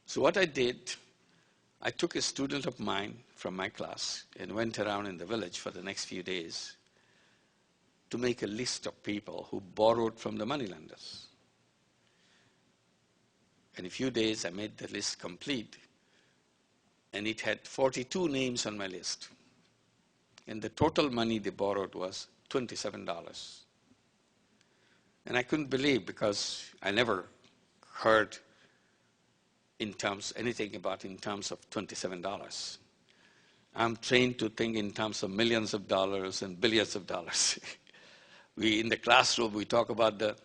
So what I did, I took a student of mine from my class and went around in the village for the next few days to make a list of people who borrowed from the moneylenders. In a few days, I made the list complete, and it had 42 names on my list. And the total money they borrowed was $27. And I couldn't believe, because I never heard anything about in terms of $27. I'm trained to think in terms of millions of dollars and billions of dollars. In the classroom, we talk about the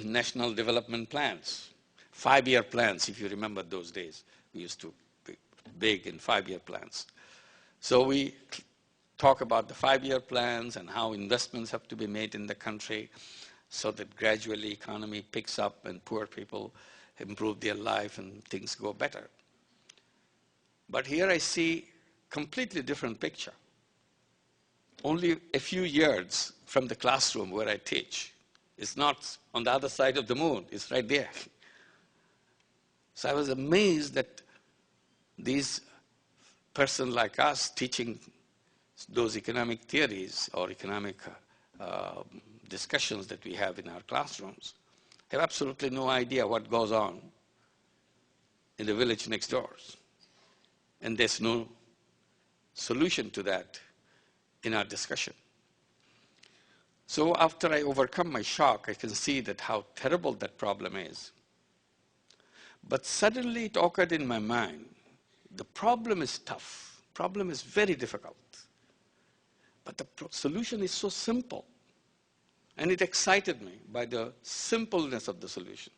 national development plans, 5-year plans, if you remember those days. We used to be big in 5-year plans. So we talk about the 5-year plans and how investments have to be made in the country so that gradually economy picks up and poor people improve their life and things go better. But here I see completely different picture. Only a few yards from the classroom where I teach. It's not on the other side of the moon, it's right there. So I was amazed that these person like us teaching those economic theories or economic discussions that we have in our classrooms have absolutely no idea what goes on in the village next door. And there's no solution to that in our discussion. So after I overcome my shock, I can see that how terrible that problem is. But suddenly it occurred in my mind, the problem is tough, problem is very difficult, but the solution is so simple. And it excited me by the simpleness of the solution.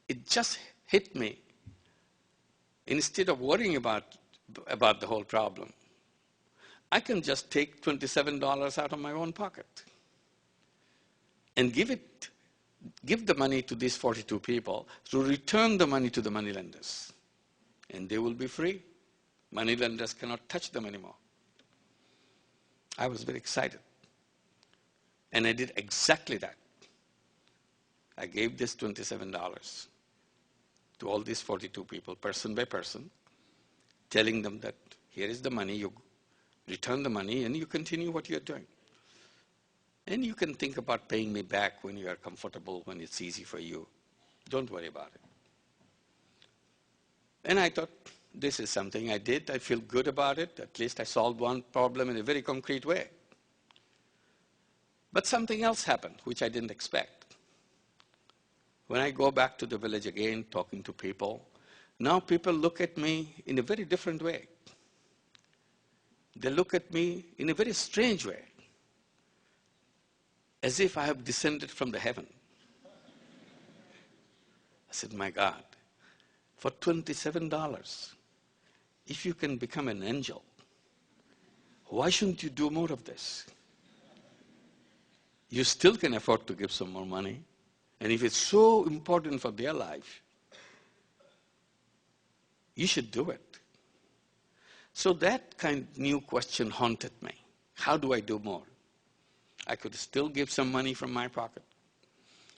It just hit me. Instead of worrying about the whole problem, I can just take $27 out of my own pocket and give the money to these 42 people to return the money to the moneylenders. And they will be free. Moneylenders cannot touch them anymore. I was very excited. And I did exactly that. I gave this $27 to all these 42 people, person by person, telling them that here is the money, you return the money and you continue what you're doing. And you can think about paying me back when you are comfortable, when it's easy for you. Don't worry about it. And I thought, this is something I did. I feel good about it. At least I solved one problem in a very concrete way. But something else happened, which I didn't expect. When I go back to the village again, talking to people, now people look at me in a very different way. They look at me in a very strange way, as if I have descended from the heaven. I said, my God, for $27, if you can become an angel, why shouldn't you do more of this? You still can afford to give some more money. And if it's so important for their life, you should do it. So that kind of new question haunted me. How do I do more? I could still give some money from my pocket.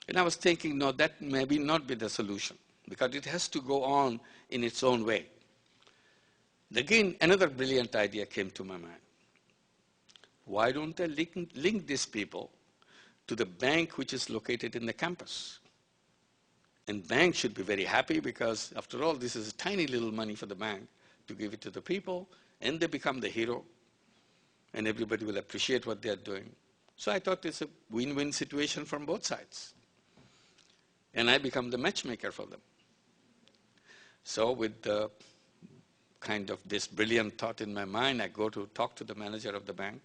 And I was thinking, no, that maybe not be the solution, because it has to go on in its own way. Again, another brilliant idea came to my mind. Why don't I link these people to the bank which is located in the campus? And bank should be very happy, because after all, this is a tiny little money for the bank to give it to the people, and they become the hero, and everybody will appreciate what they are doing. So I thought it's a win-win situation from both sides. And I become the matchmaker for them. So with the kind of this brilliant thought in my mind, I go to talk to the manager of the bank,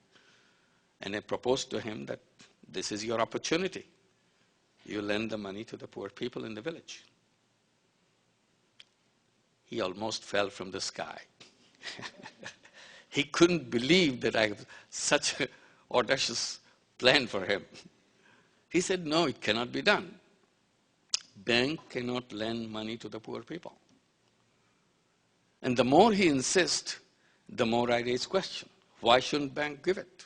and I propose to him that this is your opportunity. You lend the money to the poor people in the village. He almost fell from the sky. He couldn't believe that I have such an audacious plan for him. He said, no, it cannot be done. Bank cannot lend money to the poor people. And the more he insists, the more I raise question. Why shouldn't bank give it?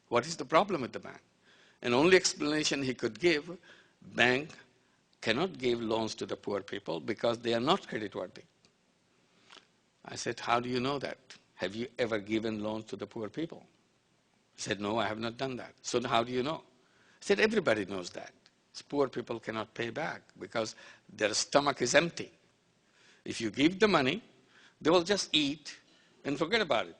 What is the problem with the bank? And only explanation he could give, bank cannot give loans to the poor people because they are not creditworthy. I said, how do you know that? Have you ever given loans to the poor people? He said, no, I have not done that. So how do you know? I said, everybody knows that. Poor people cannot pay back because their stomach is empty. If you give the money, they will just eat and forget about it.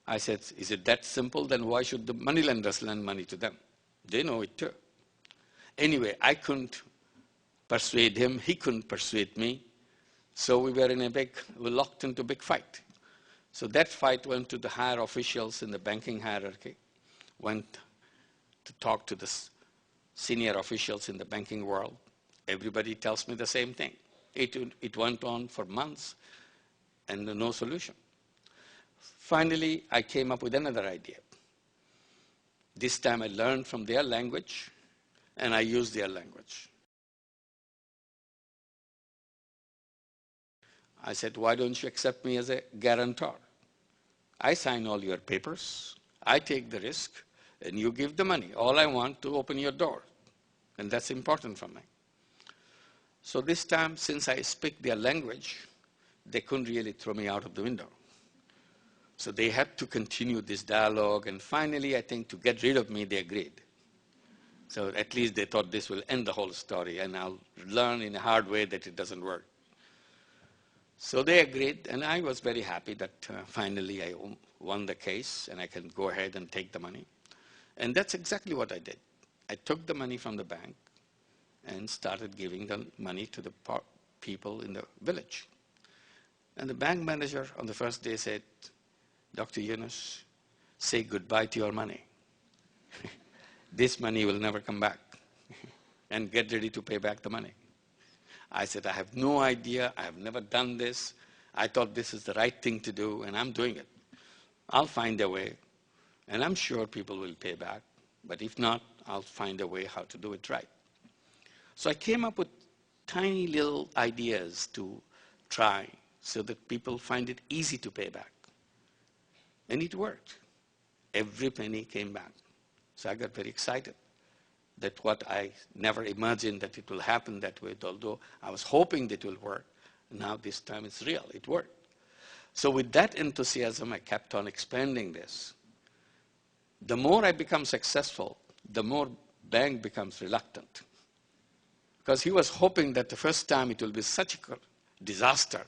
I said, is it that simple? Then why should the moneylenders lend money to them? They know it too. Anyway, I couldn't persuade him. He couldn't persuade me. So we locked into a big fight. So that fight went to the higher officials in the banking hierarchy, went to talk to the senior officials in the banking world. Everybody tells me the same thing. It went on for months and no solution. Finally, I came up with another idea. This time I learned from their language and I used their language. I said, why don't you accept me as a guarantor? I sign all your papers, I take the risk, and you give the money. All I want to open your door. And that's important for me. So this time, since I speak their language, they couldn't really throw me out of the window. So they had to continue this dialogue, and finally, I think to get rid of me, they agreed. So at least they thought this will end the whole story, and I'll learn in a hard way that it doesn't work. So they agreed, and I was very happy that finally I won the case, and I can go ahead and take the money. And that's exactly what I did. I took the money from the bank and started giving the money to the people in the village. And the bank manager on the first day said, Dr. Yunus, say goodbye to your money. This money will never come back. And get ready to pay back the money. I said, I have no idea. I have never done this. I thought this is the right thing to do, and I'm doing it. I'll find a way, and I'm sure people will pay back. But if not, I'll find a way how to do it right. So I came up with tiny little ideas to try so that people find it easy to pay back. And it worked. Every penny came back. So I got very excited that what I never imagined that it will happen that way, although I was hoping that it will work. Now this time it's real. It worked. So with that enthusiasm, I kept on expanding this. The more I become successful, the more bank becomes reluctant. Because he was hoping that the first time it will be such a disaster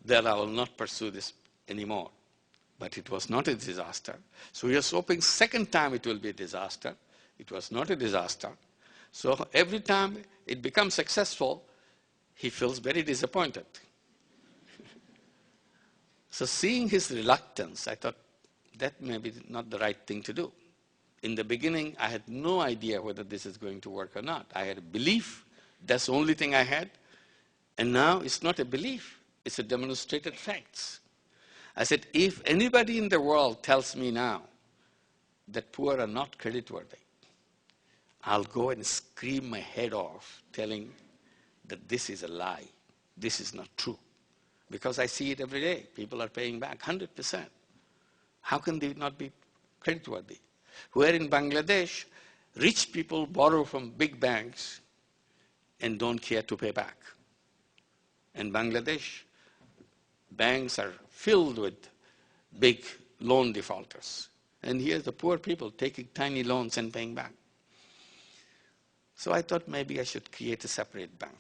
that I will not pursue this anymore. But it was not a disaster. So he was hoping second time it will be a disaster. It was not a disaster. So every time it becomes successful, he feels very disappointed. So seeing his reluctance, I thought that may be not the right thing to do. In the beginning, I had no idea whether this is going to work or not. I had a belief. That's the only thing I had. And now it's not a belief. It's a demonstrated facts. I said, if anybody in the world tells me now that poor are not creditworthy, I'll go and scream my head off telling that this is a lie. This is not true. Because I see it every day. People are paying back 100%. How can they not be creditworthy? Where in Bangladesh, rich people borrow from big banks and don't care to pay back. In Bangladesh, banks are filled with big loan defaulters. And here's the poor people taking tiny loans and paying back. So I thought maybe I should create a separate bank.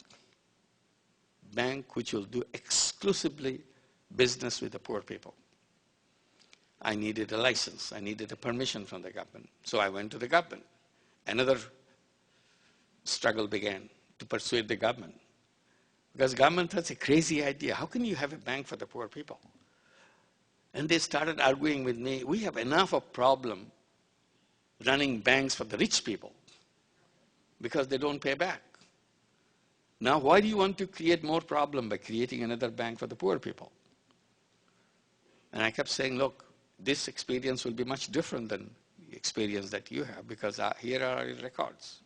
Bank which will do exclusively business with the poor people. I needed a license. I needed a permission from the government. So I went to the government. Another struggle began to persuade the government. Because government has a crazy idea. How can you have a bank for the poor people? And they started arguing with me. We have enough of problem running banks for the rich people because they don't pay back. Now, why do you want to create more problem by creating another bank for the poor people? And I kept saying, look, this experience will be much different than the experience that you have because here are your records.